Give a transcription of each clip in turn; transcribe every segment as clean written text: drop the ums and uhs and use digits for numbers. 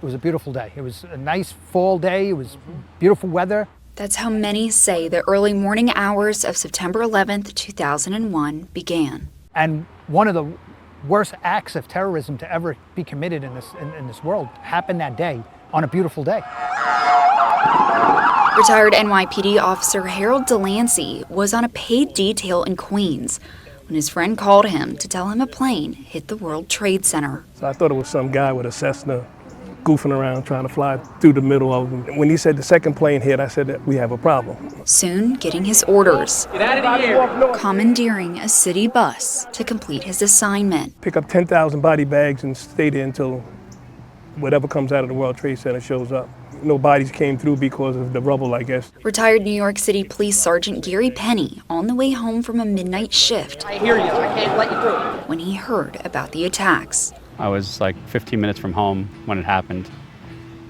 It was a beautiful day. It was a nice fall day. It was beautiful weather. That's how many say the early morning hours of September 11th, 2001 began. And one of the worst acts of terrorism to ever be committed in this world happened that day, on a beautiful day. Retired NYPD officer Harold Delancey was on a paid detail in Queens when his friend called him to tell him a plane hit the World Trade Center. So I thought it was some guy with a Cessna goofing around trying to fly through the middle of them. When he said the second plane hit, I said that we have a problem. Soon getting his orders, Get out of here. commandeering a city bus to complete his assignment. Pick up 10,000 body bags and stay there until whatever comes out of the World Trade Center shows up. No bodies came through because of the rubble, I guess. Retired New York City Police Sergeant Gary Penny on the way home from a midnight shift I hear you. I can't let you through. when he heard about the attacks. I was like 15 minutes from home when it happened.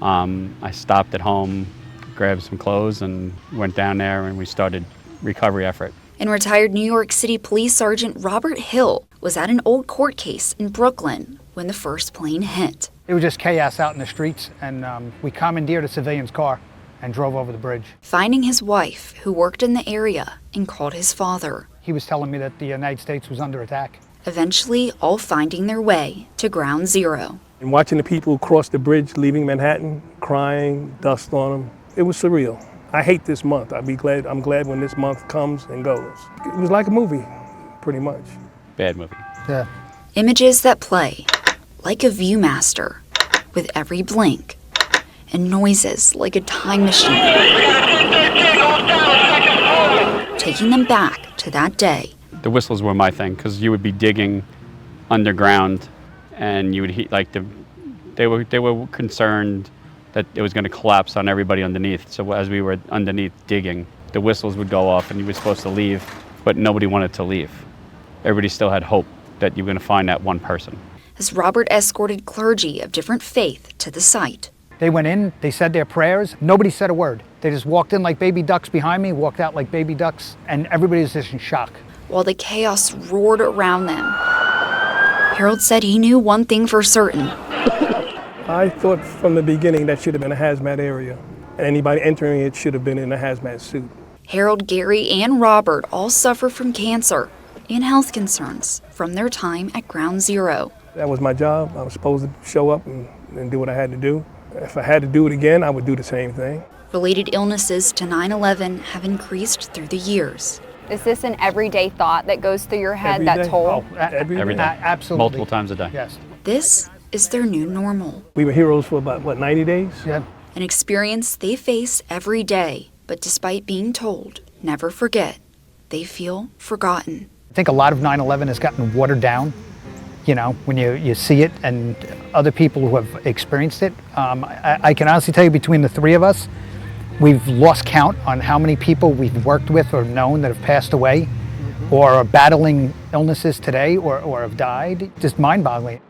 I stopped at home, grabbed some clothes, and went down there, and we started recovery effort. And retired New York City Police Sergeant Robert Hill was at an old court case in Brooklyn when the first plane hit. It was just chaos out in the streets, and we commandeered a civilian's car and drove over the bridge. Finding his wife, who worked in the area, and called his father. He was telling me that the United States was under attack. Eventually, all finding their way to Ground Zero. And watching the people cross the bridge leaving Manhattan, crying, dust on them, it was surreal. I hate this month. I'm glad when this month comes and goes. It was like a movie, pretty much. Bad movie. Yeah. Images that play like a Viewmaster with every blink, and noises like a time machine, taking them back to that day. The whistles were my thing, because you would be digging underground, and you would heat they were concerned that it was going to collapse on everybody underneath. So as we were underneath digging, the whistles would go off, and you were supposed to leave, but nobody wanted to leave. Everybody still had hope that you were going to find that one person. As Robert escorted clergy of different faith to the site. They went in, they said their prayers, nobody said a word. They just walked in like baby ducks behind me, walked out like baby ducks, and everybody was just in shock. While the chaos roared around them, Harold said he knew one thing for certain. I thought from the beginning that should have been a hazmat area. And anybody entering it should have been in a hazmat suit. Harold, Gary, and Robert all suffer from cancer and health concerns from their time at Ground Zero. That was my job. I was supposed to show up and do what I had to do. If I had to do it again, I would do the same thing. Related illnesses to 9/11 have increased through the years. Is this an everyday thought that goes through your head, Every that day. toll? Every Every day. day. Absolutely. Multiple times a day. Yes. This is their new normal, We were heroes for about, 90 days? Yeah. an experience they face every day. But despite being told, never forget, they feel forgotten. I think a lot of 9/11 has gotten watered down. You know, when you see it and other people who have experienced it. I can honestly tell you, between the three of us, we've lost count on how many people we've worked with or known that have passed away or are battling illnesses today or have died. Just mind-boggling.